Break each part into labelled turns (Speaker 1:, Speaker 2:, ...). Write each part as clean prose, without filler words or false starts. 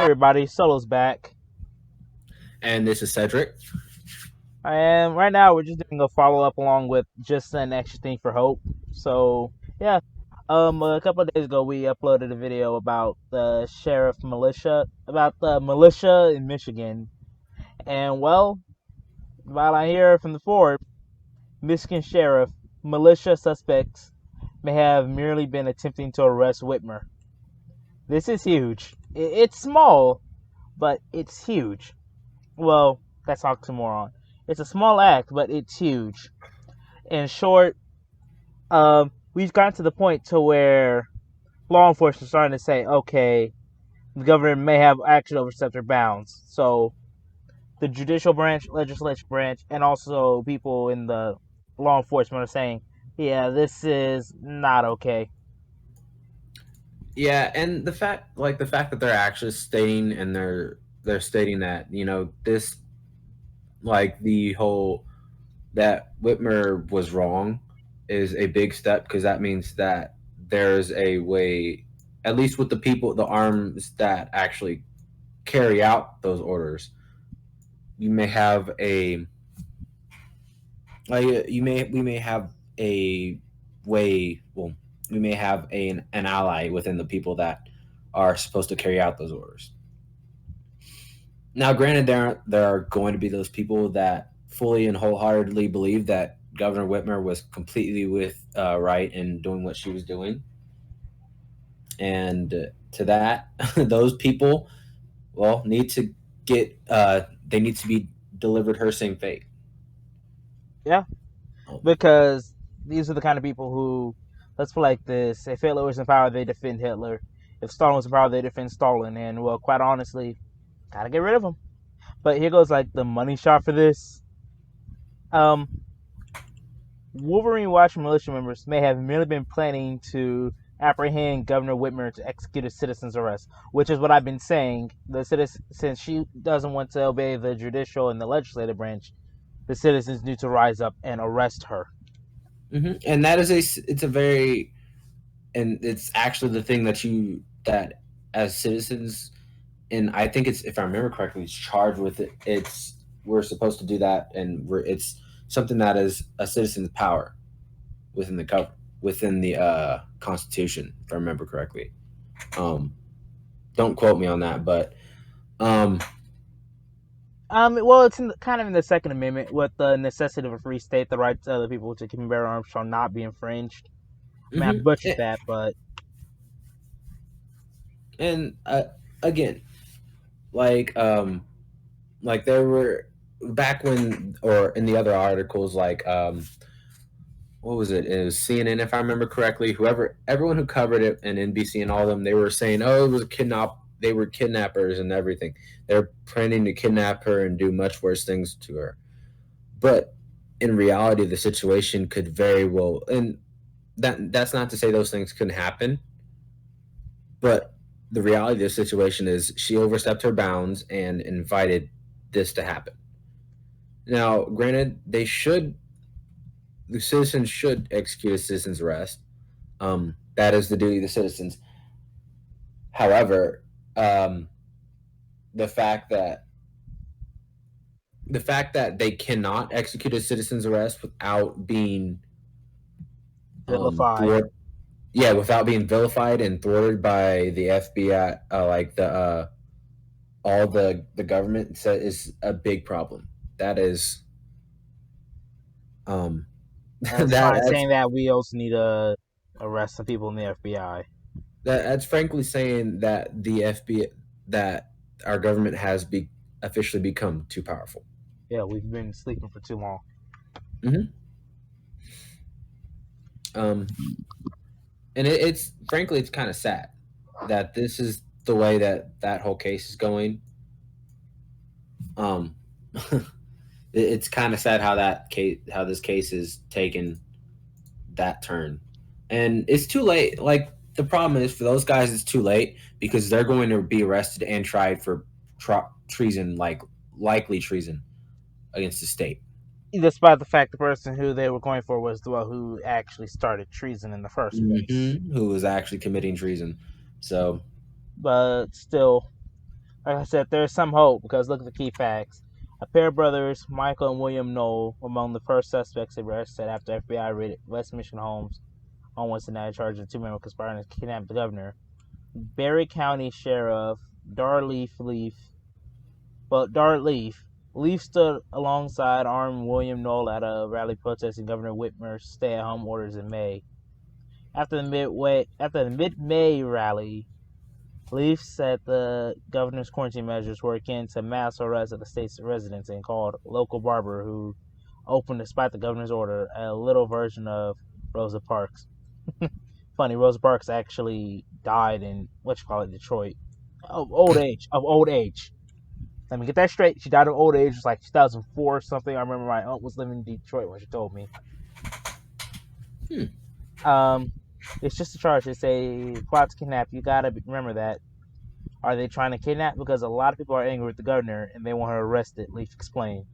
Speaker 1: everybody, Solo's back.
Speaker 2: And this is Cedric.
Speaker 1: And right now we're just doing a follow up along with just an extra thing for hope. So yeah. A couple of days ago we uploaded a video about the sheriff militia about the militia in Michigan. And well, while I hear from the Ford, Michigan sheriff, militia suspects may have merely been attempting to arrest Whitmer. This is huge. It's small, but it's huge. Well, that's oxymoron. It's a small act, but it's huge. In short, we've gotten to the point to where law enforcement is starting to say, okay, the government may have actually overstepped their bounds. So the judicial branch, legislative branch, and also people in the law enforcement are saying, yeah, this is not okay.
Speaker 2: Yeah, and the fact that they're actually stating and they're stating that this the whole that Whitmer was wrong is a big step because that means that there's a way, at least with the people, the arms that actually carry out those orders. You may have a we may have a way. Well, we may have an ally within the people that are supposed to carry out those orders. Now, granted, there are going to be those people that fully and wholeheartedly believe that Governor Whitmer was completely right in doing what she was doing, and to that, those people, well, need to get they need to be delivered her same fate.
Speaker 1: Yeah,
Speaker 2: Oh.
Speaker 1: because these are the kind of people who, let's put it like this: if Hitler was in power, they defend Hitler. If Stalin was in power, they defend Stalin. And well, quite honestly, gotta get rid of him. But here goes like the money shot for this. Um, Wolverine Watch militia members may have merely been planning to apprehend Governor Whitmer to execute a citizen's arrest, which is what I've been saying. The citizen, since she doesn't want to obey the judicial and the legislative branch, the citizens need to rise up and arrest her.
Speaker 2: And that is it's a very, and it's actually the thing that as citizens, and I think it's, if I remember correctly, it's charged with it. It's We're supposed to do that, and it's something that is a citizen's power within the Constitution, if I remember correctly. Um, don't quote me on that, but um,
Speaker 1: Well, it's kind of in the Second Amendment with the necessity of a free state, the right to other people to keep and bear arms shall not be infringed. I mean, I
Speaker 2: mhm.
Speaker 1: butchered that, but
Speaker 2: And again, like there were back when, or in the other articles, what was it? It was CNN, if I remember correctly. Everyone who covered it, and NBC and all of them, they were saying, "Oh, it was a kidnap. They were kidnappers and everything. They're planning to kidnap her and do much worse things to her." But in reality, the situation could very well, and that's not to say those things couldn't happen, but the reality of the situation is she overstepped her bounds and invited this to happen. Now, granted, the citizens should execute a citizen's arrest. That is the duty of the citizens. However, the fact that they cannot execute a citizen's arrest without being
Speaker 1: vilified.
Speaker 2: thwart, yeah, without being vilified and thwarted by the FBI, all the government, is a big problem. That is um
Speaker 1: That's
Speaker 2: that
Speaker 1: fine
Speaker 2: that's
Speaker 1: saying that we also need to arrest some people in the FBI.
Speaker 2: that's frankly saying that the FBI, that our government has officially become too powerful.
Speaker 1: Yeah, we've been sleeping for too long.
Speaker 2: hmm Um, and it's frankly, it's kind of sad that this is the way that whole case is going. Um, it's kind of sad how this case is taken that turn, and it's too late. Like, the problem is, for those guys, it's too late because they're going to be arrested and tried for treason, like likely treason against the state.
Speaker 1: Despite the fact the person who they were going for was the one who actually started treason in the first place.
Speaker 2: Who was actually committing treason. So
Speaker 1: But still, like I said, there's some hope because look at the key facts. A pair of brothers, Michael and William Knoll, were among the first suspects arrested after FBI raided West Michigan homes on Wednesday night, charged with 2 men conspiring to kidnap the governor. Berry County Sheriff Leaf stood alongside armed William Knoll at a rally protesting Governor Whitmer's stay-at-home orders in May. After the mid-May rally, Leaf said the governor's quarantine measures were akin to mass arrests of the state's residents and called local barber who opened despite the governor's order a little version of Rosa Parks. Funny, Rosa Parks actually died in Detroit of old age. Let me get that straight. She died of old age. It was like 2004 or something. I remember my aunt was living in Detroit when she told me. It's just a charge. They say plot to kidnap. You gotta remember that. Are they trying to kidnap? Because a lot of people are angry with the governor and they want her arrested. Leaf explained.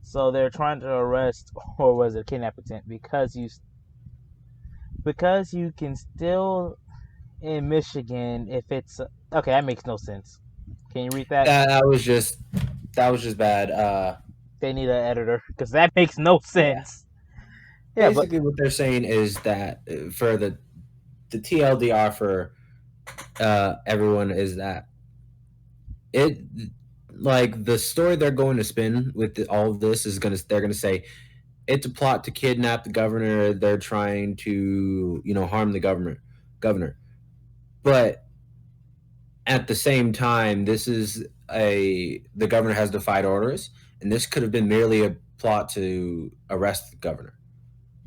Speaker 1: So they're trying to arrest, or was it a kidnap attempt? Because you can still in Michigan if it's okay. That makes no sense. Can you read that?
Speaker 2: That was just bad.
Speaker 1: They need an editor because that makes no
Speaker 2: Yeah.
Speaker 1: sense. Yeah, but
Speaker 2: Basically, what they're saying is that for the TLDR for everyone is that it like the story they're going to spin with all of this is they're gonna say it's a plot to kidnap the governor. They're trying to harm the governor, but at the same time, the governor has defied orders, and this could have been merely a plot to arrest the governor.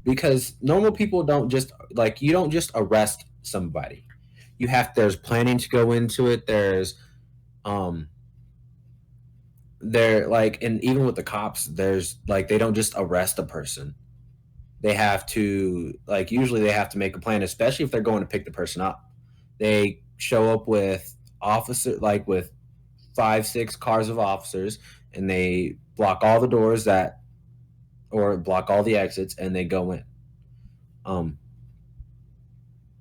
Speaker 2: Because normal people don't just you don't just arrest somebody. There's planning to go into it. Um and even with the cops, there's they don't just arrest a person. They have to usually they have to make a plan, especially if they're going to pick the person up. They show up with with 5-6 cars of officers, and they block all the doors or block all the exits, and they go in. Um,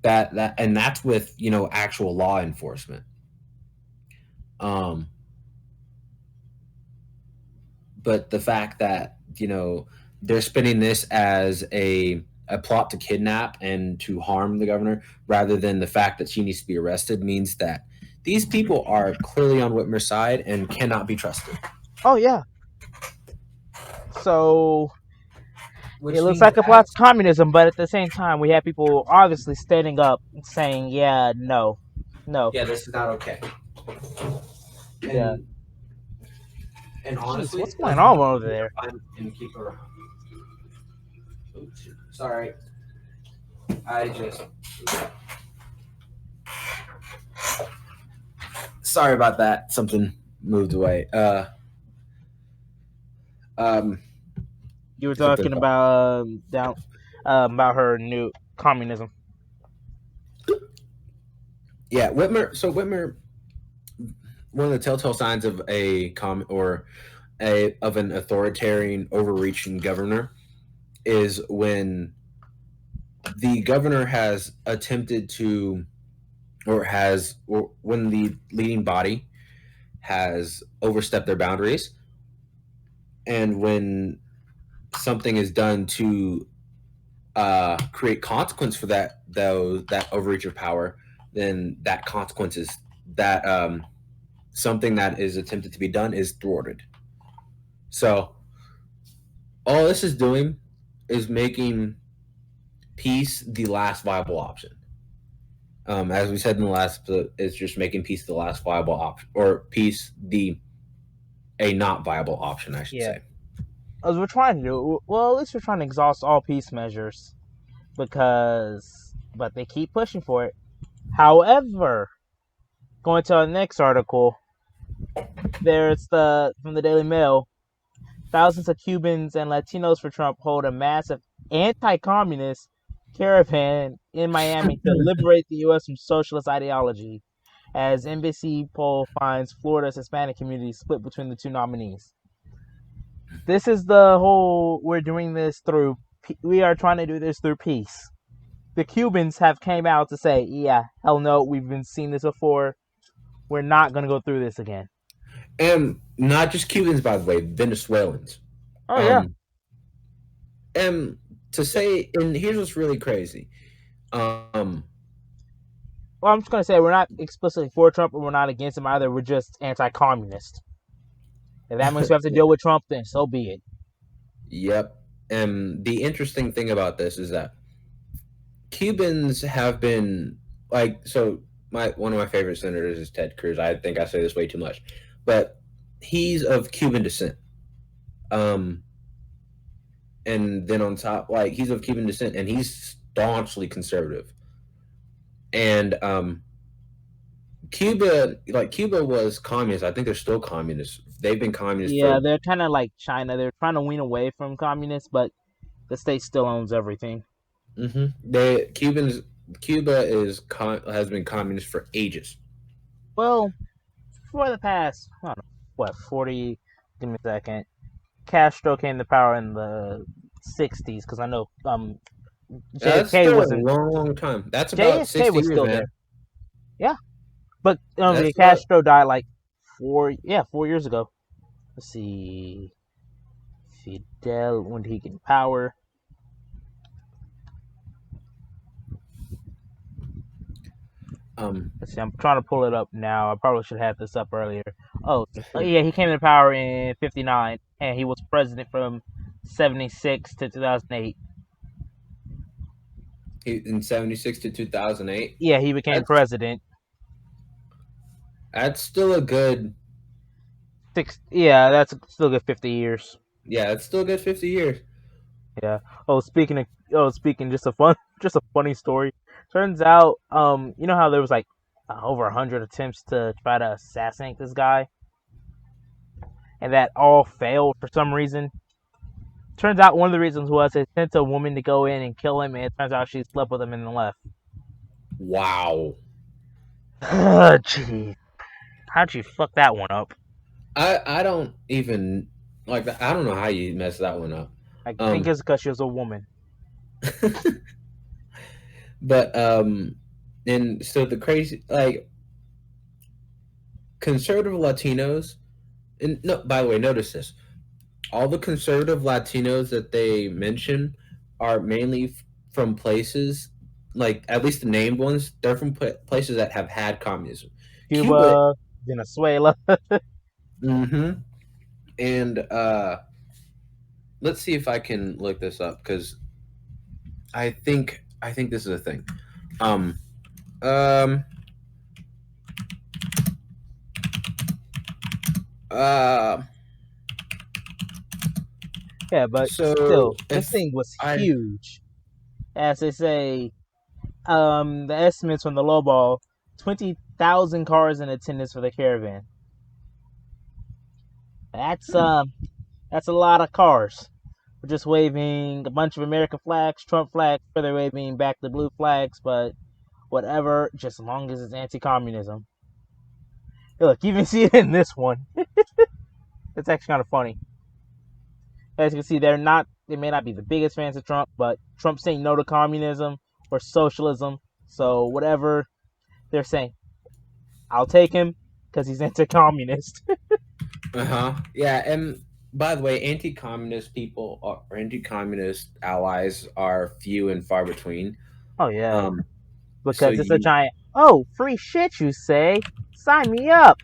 Speaker 2: and that's with actual law enforcement. Um, but the fact that they're spinning this as a plot to kidnap and to harm the governor rather than the fact that she needs to be arrested means that these people are clearly on Whitmer's side and cannot be trusted.
Speaker 1: oh yeah, so
Speaker 2: Which
Speaker 1: it looks
Speaker 2: means
Speaker 1: like a plot to communism, but at the same time, we have people obviously standing up saying, "Yeah, no, no,
Speaker 2: yeah, this is not okay.
Speaker 1: yeah."
Speaker 2: And and
Speaker 1: Jeez,
Speaker 2: honestly,
Speaker 1: what's going on over there?
Speaker 2: and keep her. Oops, sorry, I just. Sorry about that. Something moved away. Um,
Speaker 1: You were
Speaker 2: something.
Speaker 1: talking about her new communism.
Speaker 2: Yeah, Whitmer. So Whitmer, one of the telltale signs of an authoritarian, overreaching governor is when the governor has attempted to, or when the leading body has overstepped their boundaries, and when something is done to create consequence for that overreach of power, then that consequence is that something that is attempted to be done is thwarted. So all this is doing is making peace the last viable option. As we said in the last episode, it's just making peace the last viable option, or peace a not viable option, I should
Speaker 1: Yeah,
Speaker 2: say.
Speaker 1: as we're trying to do. Well, at least we're trying to exhaust all peace measures but they keep pushing for it. However, going to our next article, there's from the Daily Mail. Thousands of Cubans and Latinos for Trump hold a massive anti-communist caravan in Miami to liberate the U.S. from socialist ideology, as NBC poll finds Florida's Hispanic community split between the two nominees. This is the whole, we are trying to do this through peace. The Cubans have came out to say, yeah, hell no, we've been seeing this before. We're not gonna go through this again.
Speaker 2: And not just Cubans, by the way, Venezuelans.
Speaker 1: Oh yeah.
Speaker 2: Um, and to say, and here's what's really crazy. Um,
Speaker 1: Well, I'm just gonna say we're not explicitly for Trump, and we're not against him either. We're just anti-communist. If that means we have to deal with Trump, then so be it.
Speaker 2: yep. And the interesting thing about this is that Cubans have been like so. My one of my favorite senators is Ted Cruz. I think I say this way too much, but he's of Cuban descent. Um, and then on top, like he's of Cuban descent, and he's staunchly conservative. And Cuba was communist. I think they're still communist. They've been communist
Speaker 1: Yeah,
Speaker 2: for.
Speaker 1: they're kind of like China. They're trying to wean away from communists, but the state still owns everything.
Speaker 2: They Cubans. Cuba has been communist for ages.
Speaker 1: Well, for the past, I don't know, what, 40, give me a second. Castro came to power in the 60s, because I know
Speaker 2: That's
Speaker 1: JFK
Speaker 2: still a
Speaker 1: wasn't.
Speaker 2: long time. That's about
Speaker 1: JFK
Speaker 2: 60
Speaker 1: was
Speaker 2: years,
Speaker 1: still
Speaker 2: man.
Speaker 1: there. Yeah, but
Speaker 2: That's about.
Speaker 1: Castro died like 4 years ago. Let's see. Fidel, when did he get in power?
Speaker 2: Um,
Speaker 1: Let's see, I'm trying to pull it up now. I probably should have this up earlier. Oh yeah, he came into power in '59, and he was president from '76 to 2008.
Speaker 2: in 76 to 2008.
Speaker 1: Yeah, he became
Speaker 2: That's
Speaker 1: president.
Speaker 2: that's still a good.
Speaker 1: Yeah, that's still a good 50 years.
Speaker 2: Yeah, it's still a good 50 years.
Speaker 1: Yeah. Speaking just a fun, just a funny story. Turns out, you know how there was like over 100 attempts to try to assassinate this guy, and that all failed for some reason. Turns out one of the reasons was they sent a woman to go in and kill him, and it turns out she slept with him and then left.
Speaker 2: Wow.
Speaker 1: Gee, how'd you fuck that one up?
Speaker 2: I don't even like I don't know how you messed that one up.
Speaker 1: I think
Speaker 2: Um,
Speaker 1: it's because she was a woman.
Speaker 2: but and so the crazy like conservative Latinos and no, by the way, notice this. All the conservative Latinos that they mention are mainly from places like at least the named ones. They're from places that have had communism. Cuba,
Speaker 1: Cuba, Venezuela.
Speaker 2: mm-hmm. And let's see if I can look this up because I think this is a thing. Um, um, uh,
Speaker 1: Yeah, but
Speaker 2: so
Speaker 1: still, this
Speaker 2: if
Speaker 1: thing was
Speaker 2: I
Speaker 1: huge. As they say, the estimates from the lowball, 20,000 cars in attendance for the caravan. That's that's a lot of cars. We're just waving a bunch of American flags, Trump flags, further waving back the blue flags, but whatever, just as long as it's anti-communism. Hey, look, you can see it in this one. It's actually kind of funny. As you can see, they may not be the biggest fans of Trump, but Trump's saying no to communism or socialism. So whatever they're saying, I'll take him because he's anti-communist.
Speaker 2: yeah, and by the way, anti-communist people or anti-communist allies are few and far between.
Speaker 1: Oh yeah,
Speaker 2: Um, so
Speaker 1: because it's a
Speaker 2: you,
Speaker 1: giant. Oh, free shit, you say? Sign me up.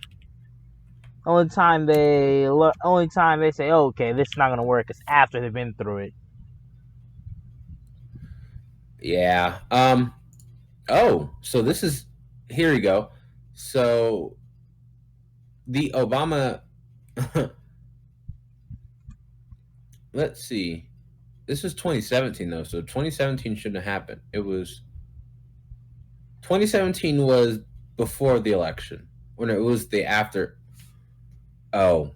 Speaker 1: Only time they say, oh, okay, this is not gonna work is after they've been through it.
Speaker 2: yeah. Oh, so this is here you go. So the Obama. Let's see. This is 2017 though, so 2017 shouldn't have happened. It was 2017 was before the election. When it was the after. Oh,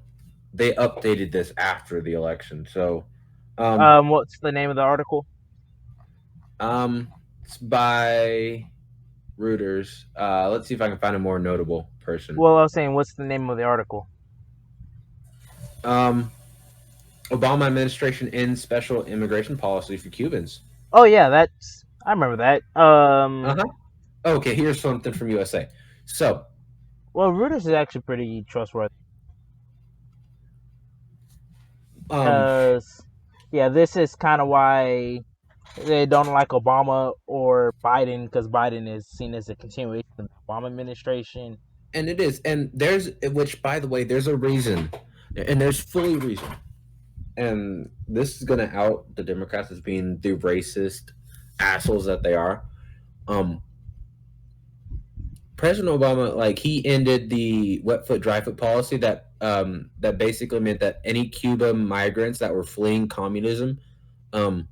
Speaker 2: they updated this after the election. So, um,
Speaker 1: What's the name of the article?
Speaker 2: it's by Reuters. Let's see if I can find a more notable person.
Speaker 1: Well, I was saying, what's the name of the article?
Speaker 2: Um, Obama administration ends special immigration policy for Cubans.
Speaker 1: Oh yeah, I remember that.
Speaker 2: Uh huh. Okay, here's something from USA. So,
Speaker 1: Well, Reuters is actually pretty trustworthy
Speaker 2: Um,
Speaker 1: because, yeah, this is kind of why they don't like Obama or Biden because Biden is seen as a continuation of the Obama administration.
Speaker 2: and it is, and there's which, by the way, there's a reason, and there's fully reason, and this is gonna out the Democrats as being the racist assholes that they are. Um, President Obama, like he ended the wet foot, dry foot policy that basically meant that any Cuban migrants that were fleeing communism, um,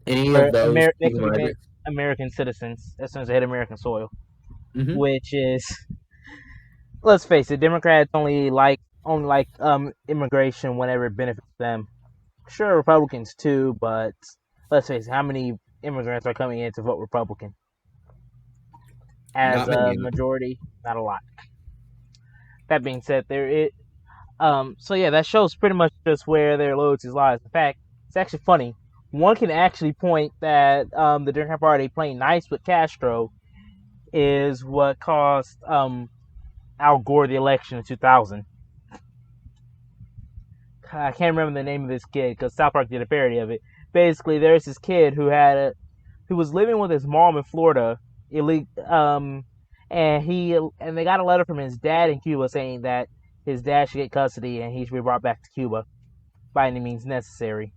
Speaker 2: any of
Speaker 1: Where
Speaker 2: those
Speaker 1: They
Speaker 2: Cuban
Speaker 1: can be made
Speaker 2: migrants.
Speaker 1: American citizens as soon as they hit American soil,
Speaker 2: Hmm.
Speaker 1: which is, let's face it, Democrats only like immigration whenever it benefits them. Sure, Republicans too, but let's face it, how many immigrants are coming in to vote Republican? As
Speaker 2: Not
Speaker 1: a
Speaker 2: many.
Speaker 1: majority, not a lot. That being said, so yeah, that shows pretty much just where their loyalties lies. In fact, it's actually funny. One can actually point that the Democrat Party playing nice with Castro is what cost Al Gore the election in 2000. I can't remember the name of this kid because South Park did a parody of it. Basically, there's this kid who was living with his mom in Florida, and they got a letter from his dad in Cuba saying that his dad should get custody and he should be brought back to Cuba by any means necessary.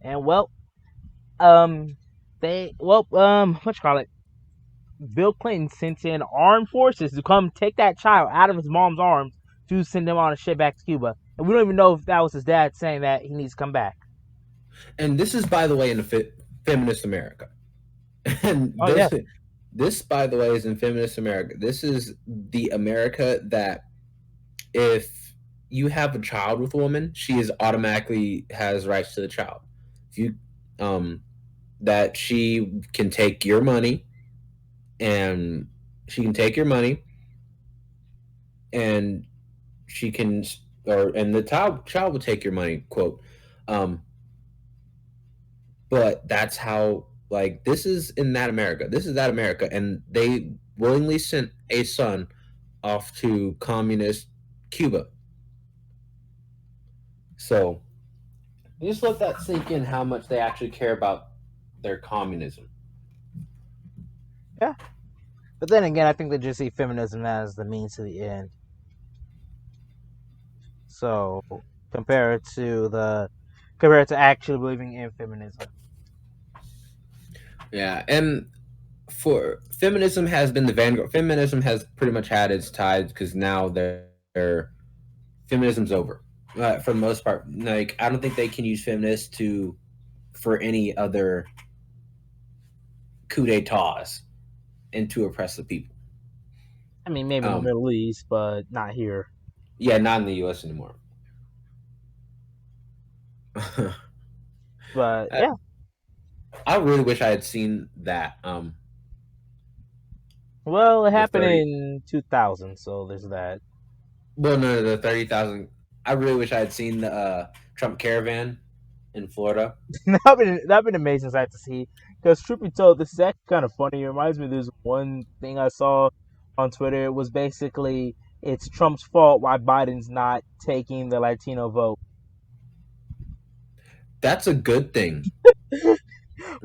Speaker 1: And um, what you call it? Bill Clinton sent in armed forces to come take that child out of his mom's arms to send him on a ship back to Cuba. And we don't even know if that was his dad saying that he needs to come back.
Speaker 2: And this is, by the way, in a feminist America. And
Speaker 1: Oh yeah,
Speaker 2: this, by the way, is in feminist America. This is the America that if you have a child with a woman, she is automatically has rights to the child. If you, um, that she can take your money, and she can take your money, and she can, or and the child will take your money. Quote. Um, but that's how, like, this is in that America. This is that America, and they willingly sent a son off to communist Cuba. So just let that sink in how much they actually care about their communism.
Speaker 1: yeah. But then again, I think they just see feminism as the means to the end. So compare it to actually believing in feminism.
Speaker 2: Yeah, and for feminism has been the vanguard. Feminism has pretty much had its tides because now they're feminism's over for the most part. Like I don't think they can use feminists to for any other coup d'états and to oppress the people.
Speaker 1: I mean, maybe in the
Speaker 2: Um,
Speaker 1: Middle East, but not here.
Speaker 2: yeah, not in the U.S. anymore.
Speaker 1: But
Speaker 2: I,
Speaker 1: yeah,
Speaker 2: I really wish I had seen that.
Speaker 1: well, it
Speaker 2: The
Speaker 1: happened
Speaker 2: 30.
Speaker 1: in 2000, so there's that.
Speaker 2: Well, no, the 30,000. I really wish I had seen the Trump caravan in Florida.
Speaker 1: That'd been an amazing sight to see. Because truth be told, this is actually kind of funny. It reminds me of this one thing I saw on Twitter. It was basically it's Trump's fault why Biden's not taking the Latino vote.
Speaker 2: That's a good thing.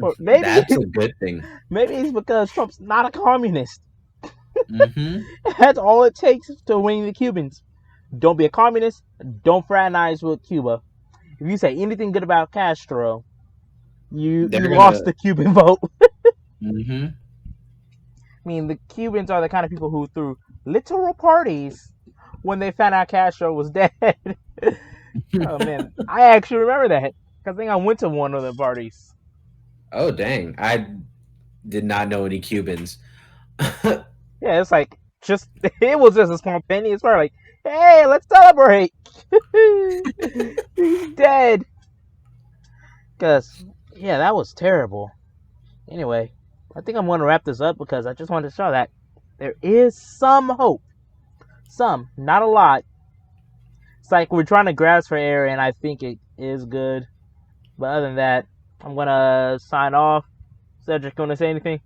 Speaker 1: Or maybe
Speaker 2: That's a good thing.
Speaker 1: maybe it's because Trump's not a communist.
Speaker 2: Mm-hmm.
Speaker 1: That's all it takes to win the Cubans. Don't be a communist. Don't fraternize with Cuba. If you say anything good about Castro, you
Speaker 2: They're
Speaker 1: lost
Speaker 2: gonna.
Speaker 1: the Cuban vote.
Speaker 2: Mm-hmm.
Speaker 1: I mean, the Cubans are the kind of people who threw literal parties when they found out Castro was dead. Oh man, I actually remember that because I think I went to one of the parties.
Speaker 2: Oh dang! I did not know any Cubans.
Speaker 1: Yeah, it's like just it was just a spontaneous party. Like, hey, let's celebrate. He's dead. Cause yeah, that was terrible. Anyway, I think I'm going to wrap this up because I just wanted to show that there is some hope. Some, not a lot. It's like we're trying to grasp for air, and I think it is good. But other than that, I'm gonna sign off. Cedric, you wanna say anything?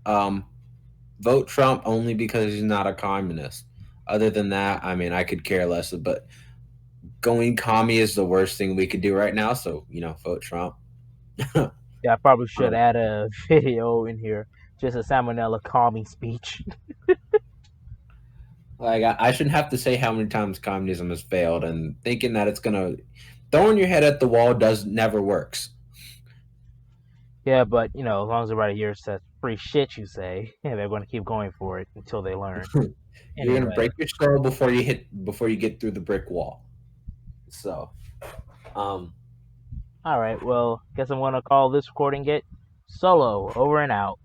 Speaker 2: um, Vote Trump only because he's not a communist. Other than that, I mean, I could care less. But going commie is the worst thing we could do right now. So vote Trump.
Speaker 1: Yeah, I probably should
Speaker 2: um,
Speaker 1: add a video in here, just a salmonella calming speech.
Speaker 2: like I shouldn't have to say how many times communism has failed, and thinking that it's gonna throwing your head at the wall does never works.
Speaker 1: Yeah, but as long as everybody here says free shit, you say, yeah, they're going to keep going for it until they learn.
Speaker 2: You're gonna
Speaker 1: Anyway,
Speaker 2: break your skull before you get through the brick wall. So, um,
Speaker 1: all right. Well, guess I'm going to call this recording it solo. Over and out.